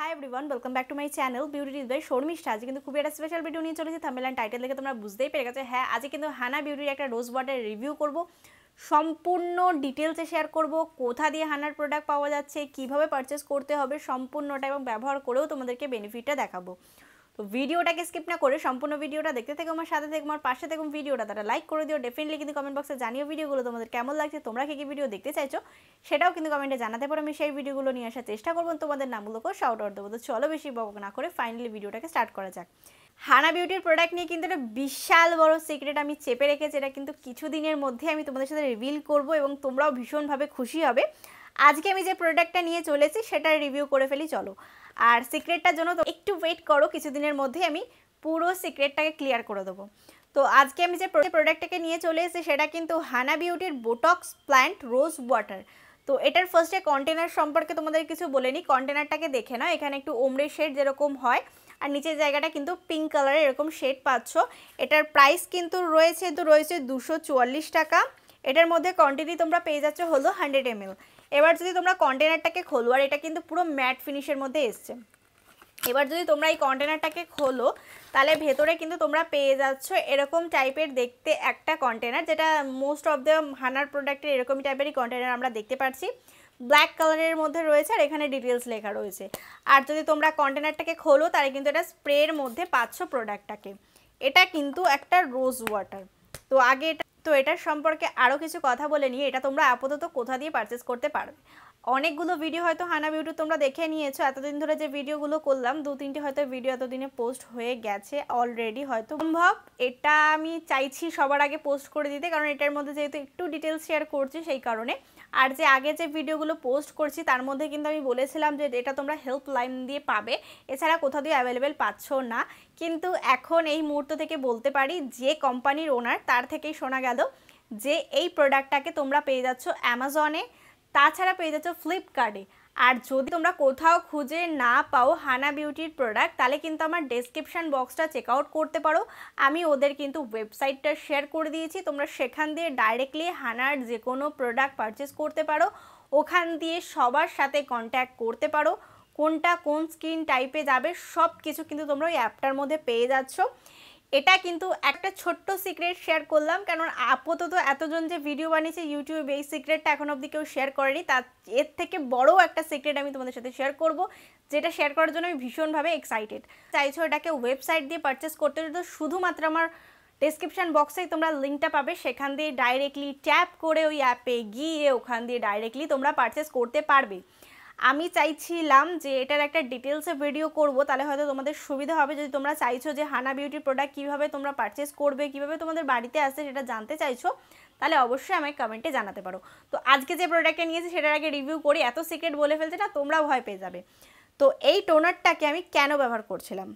High everyone welcome back to my channel beauty tips by Sharmistha. आज কিন্তু খুবই একটা স্পেশাল ভিডিও নিয়ে চলেছি। থাম্বনেল এন্ড টাইটেল দেখে তোমরা বুঝতেই পেরে গেছো। হ্যাঁ, আজ কিন্তু হানা বিউটির একটা রোজ ওয়াটার রিভিউ করব, সম্পূর্ণ ডিটেলসে শেয়ার করব কোথা দিয়ে হানার প্রোডাক্ট পাওয়া যাচ্ছে, কিভাবে পারচেজ করতে হবে সম্পূর্ণটা, এবং ব্যবহার করেও তোমাদেরকে বেনিফিটটা দেখাবো। তো ভিডিওটাকে স্কিপ না করে সম্পূর্ণ ভিডিওটা দেখতে থেকো, আমার সাথে থেকো, আমার পাশে থেকো। ভিডিওটা তারা লাইক করে দিও, ডেফিনেটলি কিন্তু কমেন্ট বক্সে জানিও ভিডিওগুলো তোমাদের কেমন লাগছে, তোমরা কি ভিডিও দেখতে চাইছো সেটাও কিন্তু কমেন্টে জানাতে পারো। আমি সেই ভিডিওগুলো নিয়ে আসার চেষ্টা করবো, তোমাদের নামগুলোকেও শাউট আউট দেবো। তো চলো বেশি বক না করে ফাইনালি ভিডিওটাকে স্টার্ট করা যাক। হানা বিউটির প্রোডাক্ট নিয়ে কিন্তু একটা বিশাল বড় সিক্রেট আমি চেপে রেখেছি, এটা কিন্তু কিছুদিনের মধ্যে আমি তোমাদের সাথে রিভিল করব এবং তোমরাও ভীষণভাবে খুশি হবে। আজকে আমি যে প্রোডাক্টটা নিয়ে চলেছি সেটার রিভিউ করে ফেলি চলো। আর সিক্রেটটার জন্য তো একটু ওয়েট করো, কিছুদিনের মধ্যেই আমি পুরো সিক্রেটটাকে ক্লিয়ার করে দেবো। তো আজকে আমি যে প্রোডাক্টটাকে নিয়ে চলে এসেছি সেটা কিন্তু হানা বিউটির বোটক্স প্ল্যান্ট রোজ ওয়াটার। তো এটার ফার্স্টে কন্টেনার সম্পর্কে তোমাদের কিছু বলে নিই। কন্টেনারটাকে দেখে নাও, এখানে একটু ওমরে শেড যেরকম হয়, আর নিচের জায়গাটা কিন্তু পিঙ্ক কালারের এরকম শেড পাচ্ছ। এটার প্রাইস কিন্তু রয়েছে 244 টাকা। এটার মধ্যে কোয়ান্টিটি তোমরা পেয়ে যাচ্ছ হলো 100 ml। এবার যদি তোমরা কন্টেনারটাকে খোলো, আর এটা কিন্তু পুরো ম্যাট ফিনিশের মধ্যে এসছে। এবার যদি তোমরা এই কন্টেনারটাকে খোলো তাহলে ভেতরে কিন্তু তোমরা পেয়ে যাচ্ছ এরকম টাইপের দেখতে একটা কন্টেনার, যেটা মোস্ট অফ দ্য হানার প্রোডাক্টের এরকমই টাইপেরই কন্টেনার আমরা দেখতে পাচ্ছি। ব্ল্যাক কালারের মধ্যে রয়েছে আর এখানে ডিটেলস লেখা রয়েছে। আর যদি তোমরা কন্টেনারটাকে খোলো তাহলে কিন্তু এটা স্প্রের মধ্যে পাচ্ছ প্রোডাক্টটাকে। এটা কিন্তু একটা রোজ ওয়াটার। তো আগে এটার সম্পর্কে আরও কিছু কথা বলে নিয়ে এটা তোমরা আপাতত কোথা দিয়ে পারচেস করতে পারবে। অনেকগুলো ভিডিও হয়তো হানা বিউটি তোমরা দেখে নিয়েছো, এতদিন ধরে যে ভিডিওগুলো করলাম 2-3টে হয়তো ভিডিও এতদিনে পোস্ট হয়ে গেছে অলরেডি, হয়তো সম্ভব এটা আমি চাইছি সবার আগে পোস্ট করে দিতে, কারণ এটার মধ্যে যেহেতু একটু ডিটেলস শেয়ার করছি সেই কারণে। আর যে আগে যে ভিডিওগুলো পোস্ট করছি তার মধ্যে কিন্তু আমি বলেছিলাম যে এটা তোমরা হেল্পলাইন দিয়ে পাবে, এছাড়া কোথাও দিয়ে অ্যাভেলেবেল পাচ্ছ না। কিন্তু এখন এই মুহূর্ত থেকে বলতে পারি যে কোম্পানির ওনার তার থেকেই শোনা গেল যে এই প্রোডাক্টটাকে তোমরা পেয়ে যাচ্ছ অ্যামাজনে, তাছাড়া পেয়ে যাচ্ছ ফ্লিপকার্টে। আর যদি তোমরা কোথাও খুঁজে না পাও হানা বিউটির প্রোডাক্ট তাহলে কিন্তু আমার ডেসক্রিপশান বক্সটা চেক আউট করতে পারো। আমি ওদের কিন্তু ওয়েবসাইটটা শেয়ার করে দিয়েছি, তোমরা সেখান দিয়ে ডাইরেক্টলি হানার যে কোনো প্রোডাক্ট পারচেস করতে পারো। ওখান দিয়ে সবার সাথে কন্ট্যাক্ট করতে পারো, কোনটা কোন স্কিন টাইপে যাবে সব কিছু কিন্তু তোমরা ওই অ্যাপটার মধ্যে পেয়ে যাচ্ছ। এটা কিন্তু একটা ছোট্ট সিক্রেট শেয়ার করলাম, কারণ আপাতত এতজন যে ভিডিও বানিয়েছে ইউটিউবে এই সিক্রেটটা এখন অবধি কেউ শেয়ার করেনি। তার এর থেকে বড় একটা সিক্রেট আমি তোমাদের সাথে শেয়ার করব, যেটা শেয়ার করার জন্য আমি ভীষণভাবে এক্সাইটেড। চাইছো এটাকে ওয়েবসাইট দিয়ে পারচেস করতে হলে তো শুধুমাত্র আমার ডেসক্রিপশান বক্সেই তোমরা লিঙ্কটা পাবে, সেখান দিয়ে ডাইরেক্টলি ট্যাপ করে ওই অ্যাপে গিয়ে ওখান দিয়ে ডাইরেক্টলি তোমরা পারচেস করতে পারবে। আমি চাইছিলাম যে এটার একটা ডিটেলসে ভিডিও করব, তাহলে হয়তো তোমাদের সুবিধা হবে। যদি তোমরা চাইছো যে হানা বিউটির প্রোডাক্ট কীভাবে তোমরা পারচেস করবে, কীভাবে তোমাদের বাড়িতে আসে সেটা জানতে চাইছো, তাহলে অবশ্যই আমাকে কমেন্টে জানাতে পারো। তো আজকে যে প্রোডাক্টটা নিয়েছি সেটার আগে রিভিউ করি, এত সিক্রেট বলে ফেলছে না তোমরাও ভয় পেয়ে যাবে। তো এই টোনারটাকে আমি কেন ব্যবহার করছিলাম,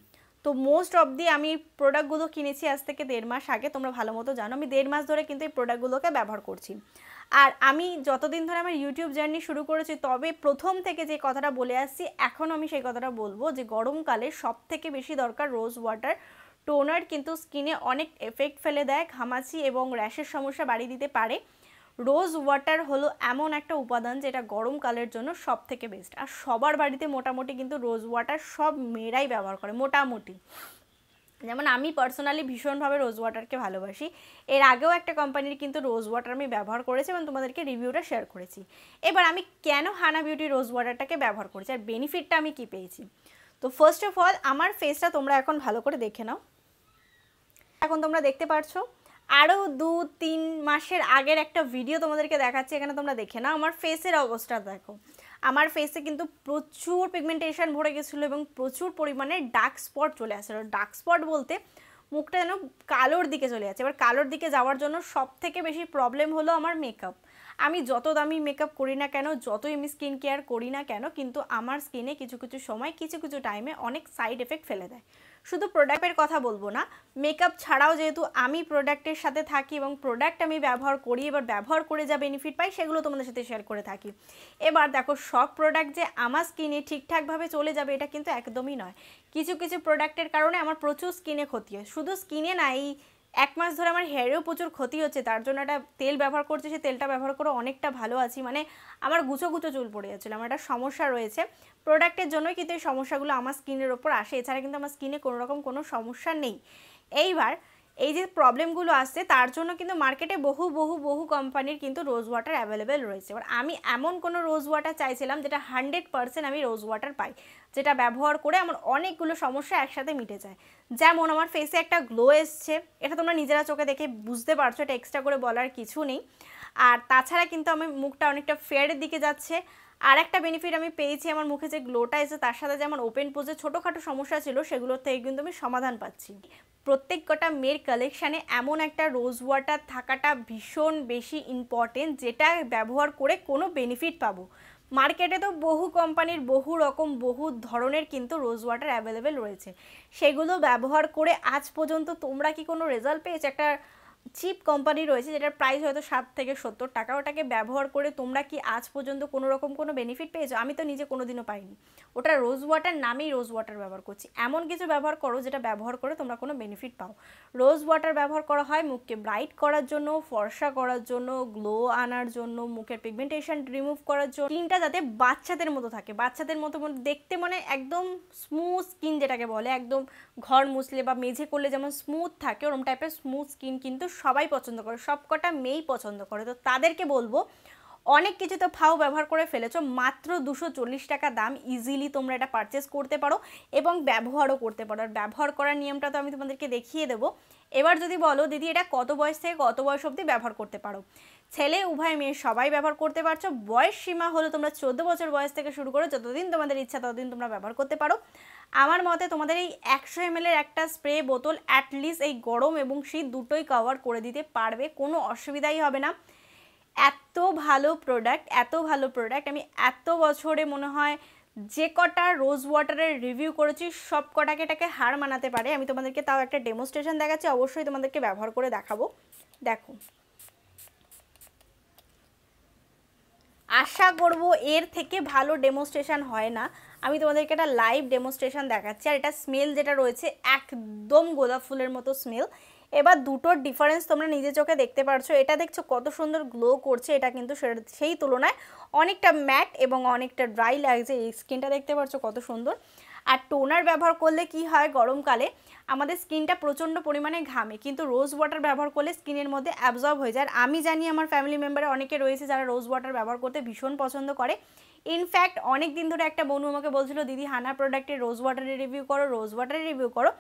তো মোস্ট অফ দি আমি প্রোডাক্টগুলো কিনেছি আজ থেকে 1.5 মাস আগে, তোমরা ভালো মতো জানো আমি 1.5 মাস ধরে কিন্তু এই প্রোডাক্টগুলোকে ব্যবহার করছি। আর আমি যতদিন ধরে আমার ইউটিউব জার্নি শুরু করেছি তবে প্রথম থেকে যে কথাটা বলে আসছি এখনও আমি সেই কথাটা বলবো যে গরমকালে সব থেকে বেশি দরকার রোজ ওয়াটার। টোনার কিন্তু স্কিনে অনেক এফেক্ট ফেলে দেয়, ঘামাচি এবং র্যাশের সমস্যা বাড়িয়ে দিতে পারে। রোজ ওয়াটার হলো এমন একটা উপাদান যেটা গরমকালের জন্য সব থেকে বেস্ট। আর সবার বাড়িতে মোটামুটি কিন্তু রোজ ওয়াটার সব মেয়েরাই ব্যবহার করে মোটামুটি, যেমন আমি পার্সোনালি ভীষণভাবে রোজ ওয়াটারকে ভালোবাসি। এর আগেও একটা কোম্পানির কিন্তু রোজ ওয়াটার আমি ব্যবহার করেছি এবং তোমাদেরকে রিভিউটা শেয়ার করেছি। এবার আমি কেন হানা বিউটি রোজ ওয়াটারটাকে ব্যবহার করেছি আর বেনিফিটটা আমি কি পেয়েছি। তো ফার্স্ট অফ অল আমার ফেসটা তোমরা এখন ভালো করে দেখে নাও। এখন তোমরা দেখতে পারছো, আরও 2-3 মাসের আগের একটা ভিডিও তোমাদেরকে দেখাচ্ছি, এখানে তোমরা দেখে নাও আমার ফেসের অবস্থা দেখো। আমার ফেসে কিন্তু প্রচুর পিগমেন্টেশন ভরে গেছিলো এবং প্রচুর পরিমাণে ডার্ক স্পট চলে আসছিলো। ডার্ক স্পট বলতে মুখটা যেন কালোর দিকে চলে যাচ্ছে। এবার কালোর দিকে যাওয়ার জন্য সব থেকে বেশি প্রবলেম হলো আমার মেকআপ। আমি যত দামি মেকআপ করি না কেন, যতই আমি স্কিন কেয়ার করি না কেন, কিন্তু আমার স্কিনে কিছু কিছু সময় কিছু কিছু টাইমে অনেক সাইড এফেক্ট ফেলে দেয়। শুধু প্রোডাক্টের কথা বলবো না, মেকআপ ছাড়াও যেহেতু আমি প্রোডাক্টের সাথে থাকি এবং প্রোডাক্ট আমি ব্যবহার করি, এবার ব্যবহার করে যা বেনিফিট পাই সেগুলো তোমাদের সাথে শেয়ার করে থাকি। এবার দেখো সব প্রোডাক্ট যে আমার স্কিনে ঠিকঠাকভাবে চলে যাবে এটা কিন্তু একদমই নয়। কিছু কিছু প্রোডাক্টের কারণে আমার প্রচুর স্কিনে ক্ষতি হয়। শুধু স্কিনে না, এই 1 মাস ধরে আমার হেয়ারেও প্রচুর ক্ষতি হচ্ছে, তার জন্য একটা তেল ব্যবহার করছি, সেই তেলটা ব্যবহার করে অনেকটা ভালো আছি। মানে আমার গুছো গুছো চুল পড়ে যাচ্ছিলো, আমার একটা সমস্যা রয়েছে প্রোডাক্টের জন্যই কিন্তু এই সমস্যাগুলো আমার স্কিনের ওপর আসে, এছাড়া কিন্তু আমার স্কিনে কোনো রকম কোনো সমস্যা নেই। এইবার এই যে প্রবলেমগুলো আসছে তার জন্য কিন্তু মার্কেটে বহু বহু বহু কোম্পানির কিন্তু রোজ ওয়াটার অ্যাভেলেবেল রয়েছে। এবার আমি এমন কোনো রোজ ওয়াটার চাইছিলাম যেটা 100% আমি রোজ ওয়াটার পাই, যেটা ব্যবহার করে আমার অনেকগুলো সমস্যা একসাথে মিটে যায়। যেমন আমার ফেসে একটা গ্লো এসছে, এটা তোমরা নিজেরা চোখে দেখে বুঝতে পারছো, এটা এক্সট্রা করে বলার কিছু নেই। আর তাছাড়া কিন্তু আমার মুখটা অনেকটা ফেয়ারের দিকে যাচ্ছে। আর একটা বেনিফিট আমি পেয়েছি, আমার মুখে যে গ্লোটা এসে তার সাথে যেমন ওপেন পোজে ছোটোখাটো সমস্যা ছিল সেগুলোর থেকে কিন্তু আমি সমাধান পাচ্ছি। প্রত্যেক কটা মেয়ের কালেকশানে এমন একটা রোজ ওয়াটার থাকাটা ভীষণ বেশি ইম্পর্টেন্ট, যেটা ব্যবহার করে কোনো বেনিফিট পাবো। মার্কেটে তো বহু কোম্পানির বহু রকম বহু ধরনের কিন্তু রোজ ওয়াটার অ্যাভেলেবেল রয়েছে, সেগুলো ব্যবহার করে আজ পর্যন্ত তোমরা কি কোনো রেজাল্ট পেয়েছো? একটা চিপ কোম্পানি রয়েছে যেটার প্রাইস হয়তো 60 থেকে 70 টাকা, ওটাকে ব্যবহার করে তোমরা কি আজ পর্যন্ত কোনো রকম কোনো বেনিফিট পেয়েছো? আমি তো নিজে কোনোদিনও পাইনি। ওটা রোজ ওয়াটার নামেই রোজ ওয়াটার ব্যবহার করছি। এমন কিছু ব্যবহার করো যেটা ব্যবহার করে তোমরা কোনো বেনিফিট পাও। রোজ ওয়াটার ব্যবহার করা হয় মুখকে ব্রাইট করার জন্য, ফর্সা করার জন্য, গ্লো আনার জন্য, মুখের পিগমেন্টেশন রিমুভ করার জন্য, স্কিনটা যাতে বাচ্চাদের মতো থাকে, বাচ্চাদের মতো দেখতে, মানে একদম স্মুথ স্কিন যেটাকে বলে, একদম ঘর মুছলে বা মেঝে করলে যেমন স্মুথ থাকে ওরকম টাইপের স্মুথ স্কিন কিন্তু সবাই পছন্দ করে, সবকটা মেয়েই পছন্দ করে। তো তাদেরকে বলবো, অনেক কিছু তো ফাও ব্যবহার করে ফেলেছো, মাত্র 240 টাকা দাম, ইজিলি তোমরা এটা পারচেস করতে পারো এবং ব্যবহারও করতে পারো। আর ব্যবহার করার নিয়মটা তো আমি তোমাদেরকে দেখিয়ে দেবো। এবার যদি বলো দিদি এটা কত বয়স থেকে কত বয়স অবধি ব্যবহার করতে পারো, ছেলে উভয় মেয়ে সবাই ব্যবহার করতে পারছো। বয়স সীমা হলো তোমরা 14 বছর বয়স থেকে শুরু করে যতদিন তোমাদের ইচ্ছা ততদিন তোমরা ব্যবহার করতে পারো। আমার মতে তোমাদের এই 100 ml একটা স্প্রে বোতল অ্যাটলিস্ট এই গরম এবং শীত দুটোই কভার করে দিতে পারবে, কোনো অসুবিধাই হবে না। এত ভালো প্রোডাক্ট, এত ভালো প্রোডাক্ট, আমি এত বছরে মনে হয় যে কটা রোজ ওয়াটারের রিভিউ করেছি সব কটাকে এটাকে হার মানাতে পারে। আমি তোমাদেরকে তাও একটা ডেমোস্ট্রেশন দেখাচ্ছি, অবশ্যই তোমাদেরকে ব্যবহার করে দেখাবো। দেখো, আশা করব এর থেকে ভালো ডেমোস্ট্রেশন হয় না। আমি তোমাদেরকে একটা লাইভ ডেমোস্ট্রেশন দেখাচ্ছি। আর এটা স্মেল যেটা রয়েছে একদম গোলাপ ফুলের মতো স্মেল। এবার দুটোর ডিফারেন্স তোমরা নিজে চোখে দেখতে পারছো। এটা দেখছো কত সুন্দর গ্লো করছে, এটা কিন্তু সেই তুলনায় অনেকটা ম্যাট এবং অনেকটা ড্রাই লাগছে। এই স্কিনটা দেখতে পারছো কত সুন্দর। আর টোনার ব্যবহার করলে কি হয়, গরমকালে আমাদের স্কিনটা প্রচণ্ড পরিমাণে ঘামে, কিন্তু রোজ ওয়াটার ব্যবহার করলে স্কিনের মধ্যে অ্যাবজর্ব হয়ে যায়। আর আমি জানি আমার ফ্যামিলি মেম্বারে অনেকে রয়েছে যারা রোজ ওয়াটার ব্যবহার করতে ভীষণ পছন্দ করে। ইনফ্যাক্ট অনেক দিন ধরে একটা বন্ধু আমাকে বলছিল দিদি হানা প্রোডাক্টের রোজ ওয়াটারের রিভিউ করো, রোজ ওয়াটারের রিভিউ করো।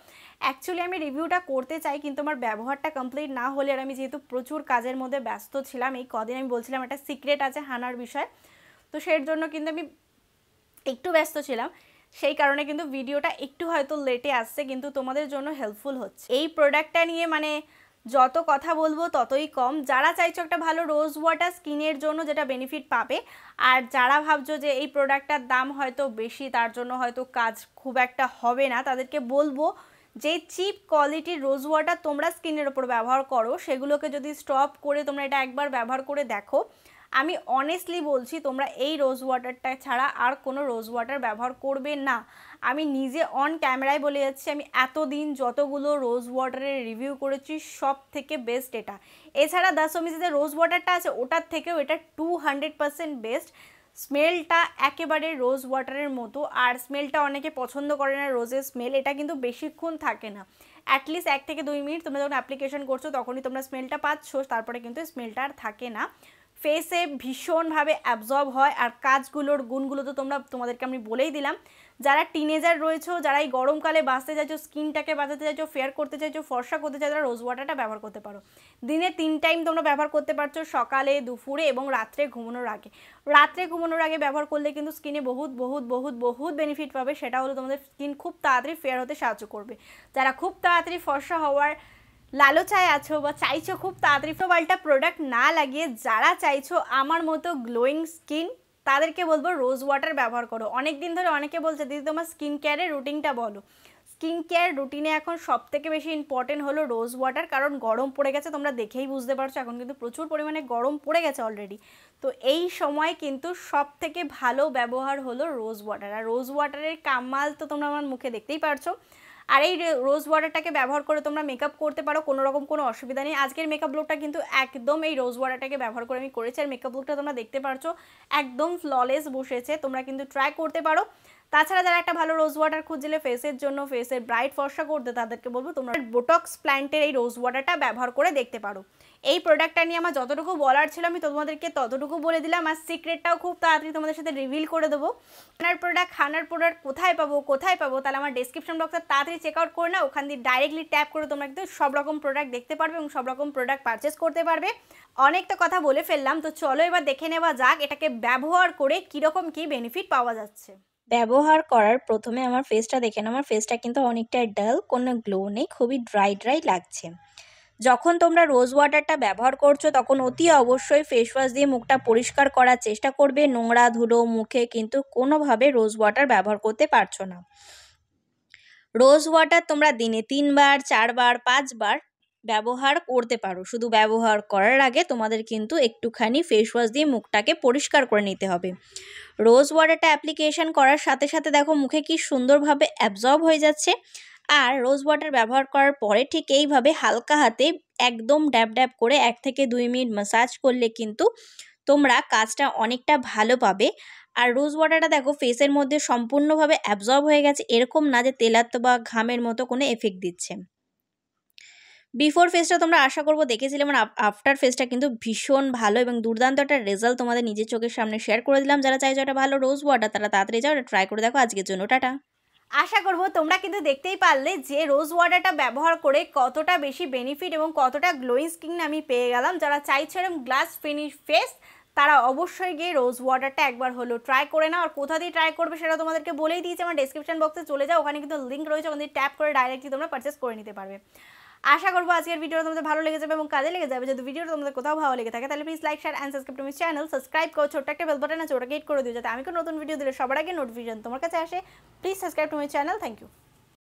অ্যাকচুয়ালি আমি রিভিউটা করতে চাই, কিন্তু আমার ব্যবহারটা কমপ্লিট না হলে, আর আমি যেহেতু প্রচুর কাজের মধ্যে ব্যস্ত ছিলাম এই কদিন, আমি বলছিলাম একটা সিক্রেট আছে হানার বিষয়, তো সেই জন্য কিন্তু আমি একটু ব্যস্ত ছিলাম, সেই কারণে কিন্তু ভিডিওটা একটু হয়তো লেটে আসছে, কিন্তু তোমাদের জন্য হেল্পফুল হচ্ছে। এই প্রোডাক্টটা নিয়ে মানে যত কথা বলবো ততই কম। যারা চাইছো একটা ভালো রোজ ওয়াটার স্কিনের জন্য যেটা বেনিফিট পাবে, আর যারা ভাবছো যে এই প্রোডাক্টটার দাম হয়তো বেশি তার জন্য হয়তো কাজ খুব একটা হবে না, তাদেরকে বলবো যে চিপ কোয়ালিটির রোজ ওয়াটার তোমরা স্কিনের ওপর ব্যবহার করো, সেগুলোকে যদি স্টপ করে তোমরা এটা একবার ব্যবহার করে দেখো, আমি অনেস্টলি বলছি তোমরা এই রোজ ওয়াটারটা ছাড়া আর কোনো রোজ ওয়াটার ব্যবহার করবে না। আমি নিজে অন ক্যামেরায় বলে যাচ্ছি, আমি এতদিন যতগুলো রোজ ওয়াটারের রিভিউ করেছি সব থেকে বেস্ট এটা। এছাড়া দাসমিসে যে রোজ ওয়াটারটা আছে ওটার থেকেও এটা 200% বেস্ট। স্মেলটা একেবারে রোজ ওয়াটারের মতো, আর স্মেলটা অনেকে পছন্দ করে না রোজের স্মেল, এটা কিন্তু বেশিক্ষণ থাকে না, অ্যাটলিস্ট 1 থেকে 2 মিনিট তোমরা যখন অ্যাপ্লিকেশন করছো তখনই তোমরা স্মেলটা পাচ্ছ, তারপরে কিন্তু স্মেলটা আর থাকে না। ফেসে ভীষণভাবে অ্যাবজর্ব হয়। আর কাজগুলোর গুণগুলো তো তোমাদেরকে আমি বলেই দিলাম। যারা টিনেজার রয়েছো, যারা এই গরমকালে বাঁচতে চাইছো, স্কিনটাকে বাঁচাতে চাইছো, ফেয়ার করতে চাইছো, ফর্সা করতে চাইছো, রোজ ওয়াটারটা ব্যবহার করতে পারো। দিনে 3 টাইম তোমরা ব্যবহার করতে পারছো, সকালে, দুপুরে এবং রাত্রে ঘুমানোর আগে। রাত্রে ঘুমানোর আগে ব্যবহার করলে কিন্তু স্কিনে বহুত বহুত বহুত বহুত বেনিফিট পাবে। সেটা হলো তোমাদের স্কিন খুব তাড়াতাড়ি ফেয়ার হতে সাহায্য করবে। যারা খুব তাড়াতাড়ি ফর্সা হওয়ার লালচায় আছো বা চাইছো খুব তাড়াতাড়ি পাল্টা প্রোডাক্ট না লাগিয়ে, যারা চাইছো আমার মতো গ্লোয়িং স্কিন, তাদেরকে বলবো রোজ ওয়াটার ব্যবহার করো। অনেক দিন ধরে অনেকে বলছে দিদি তোমার স্কিন কেয়ারের রুটিনটা বলো। স্কিন কেয়ার রুটিনে এখন সবথেকে বেশি ইম্পর্টেন্ট হলো রোজ ওয়াটার, কারণ গরম পড়ে গেছে, তোমরা দেখেই বুঝতে পারছো এখন কিন্তু প্রচুর পরিমাণে গরম পড়ে গেছে অলরেডি। তো এই সময় কিন্তু সবথেকে ভালো ব্যবহার হলো রোজ ওয়াটার। আর রোজ ওয়াটারের কামাল তো তোমরা আমার মুখে দেখতেই পারছো। আর এই রোজ ওয়াটারটাকে ব্যবহার করে তোমরা মেকআপ করতে পারো, কোনো রকম কোনো অসুবিধা নেই। আজকের মেকআপ লুকটা কিন্তু একদম এই রোজ ওয়াটারটাকে ব্যবহার করে আমি করেছি, আর মেকআপ লুকটা তোমরা দেখতে পারছো একদম ফ্ললেস বসেছে, তোমরা কিন্তু ট্রাই করতে পারো। তাছাড়া যারা একটা ভালো রোজ ওয়াটার খুঁজছিলে ফেসের জন্য, ফেসের ব্রাইট ফর্সা করতে, তাদেরকে বলবো তোমরা বোটক্স প্ল্যান্টের এই রোজ ওয়াটারটা ব্যবহার করে দেখতে পারো। এই প্রোডাক্টটা নিয়ে আমার যতটুকু বলার ছিল আমি তোমাদেরকে ততটুকু বলে দিলাম, আর সিক্রেটটাও খুব তাড়াতাড়ি তোমাদের সাথে রিভিল করে দেবো। খানার প্রোডাক্ট কোথায় পাবো তাহলে আমার ডেসক্রিপশন বক্সে তাড়াতাড়ি চেক আউট করে না, ওখান দিয়ে ডাইরেক্টলি ট্যাপ করে তোমরা কিন্তু সব রকম প্রোডাক্ট দেখতে পারবে এবং সব রকম প্রোডাক্ট পারচেস করতে পারবে। অনেক তো কথা বলে ফেললাম, তো চলো এবার দেখে নেওয়া যাক এটাকে ব্যবহার করে কীরকম কী বেনিফিট পাওয়া যাচ্ছে। ব্যবহার করার প্রথমে আমার ফেসটা দেখে নাও। আমার ফেসটা কিন্তু অনেকটা ডাল, কোনো গ্লো নেই, খুবই ড্রাই লাগছে। যখন তোমরা রোজ ওয়াটারটা ব্যবহার করছো তখন অতি অবশ্যই ফেস ওয়াশ দিয়ে মুখটা পরিষ্কার করার চেষ্টা করবে। নোংরা ধুলো মুখে কিন্তু কোনোভাবে রোজ ওয়াটার ব্যবহার করতে পারছো না। রোজ ওয়াটার তোমরা দিনে 3 বার 4 বার 5 বার ব্যবহার করতে পারো। শুধু ব্যবহার করার আগে তোমাদের কিন্তু একটুখানি ফেস ওয়াশ দিয়ে মুখটাকে পরিষ্কার করে নিতে হবে। রোজ ওয়াটারটা অ্যাপ্লিকেশন করার সাথে সাথে দেখো মুখে কি সুন্দরভাবে অ্যাবজর্ব হয়ে যাচ্ছে। আর রোজ ওয়াটার ব্যবহার করার পরে ঠিক এইভাবে হালকা হাতে একদম ড্যাব করে 1 থেকে 2 মিনিট ম্যাসাজ করলে কিন্তু তোমরা কাজটা অনেকটা ভালো পাবে। আর রোজ ওয়াটারটা দেখো ফেসের মধ্যে সম্পূর্ণভাবে অ্যাবজর্ব হয়ে গেছে, এরকম না যে তেলাত্ম বা ঘামের মতো কোনো এফেক্ট দিচ্ছে। বিফোর ফেসটা তোমরা আশা করবো দেখেছিলে, মানে আফটার ফেসটা কিন্তু ভীষণ ভালো এবং দুর্দান্ত একটা রেজাল্ট তোমাদের নিজের চোখের সামনে শেয়ার করে দিলাম। যারা চাইছো একটা ভালো রোজ ওয়াটার তারা তাড়াতাড়ি যাও, এটা ট্রাই করে দেখো। আজকের জন্য টাটা। আশা করবো তোমরা কিন্তু দেখতেই পারলে যে রোজ ওয়াটারটা ব্যবহার করে কতটা বেশি বেনিফিট এবং কতটা গ্লোয়িং স্কিন আমি পেয়ে গেলাম। যারা চাইছো এরকম গ্লাস ফিনিশ ফেস তারা অবশ্যই গিয়ে রোজ ওয়াটারটা একবার হলো ট্রাই করে নাও। আর কোথা দিয়ে ট্রাই করবে সেটা তোমাদেরকে বলেই দিয়েছি, আমার ডেসক্রিপশন বক্সে চলে যাও, ওখানে কিন্তু লিঙ্ক রয়েছে, ওখানে ট্যাপ করে ডাইরেক্টলি তোমরা পারচেস করে নিতে পারবে। আশা করবো আজকের ভিডিওটা তোমাদের ভালো লেগে যাবে এবং কাজে লেগে যাবে। যদি ভিডিওটা তোমাদের কোথাও ভালো লেগে থাকে তাহলে please like share and subscribe to my channel. Subscribe করো, ছোট্ট একটা বেল বাটন আছে ওটাকে হিট করে দিও যাতে আমি কোনো নতুন ভিডিও দিলে সবার আগে নোটিফিকেশন তোমার কাছে আসে। Please subscribe to my channel. Thank you.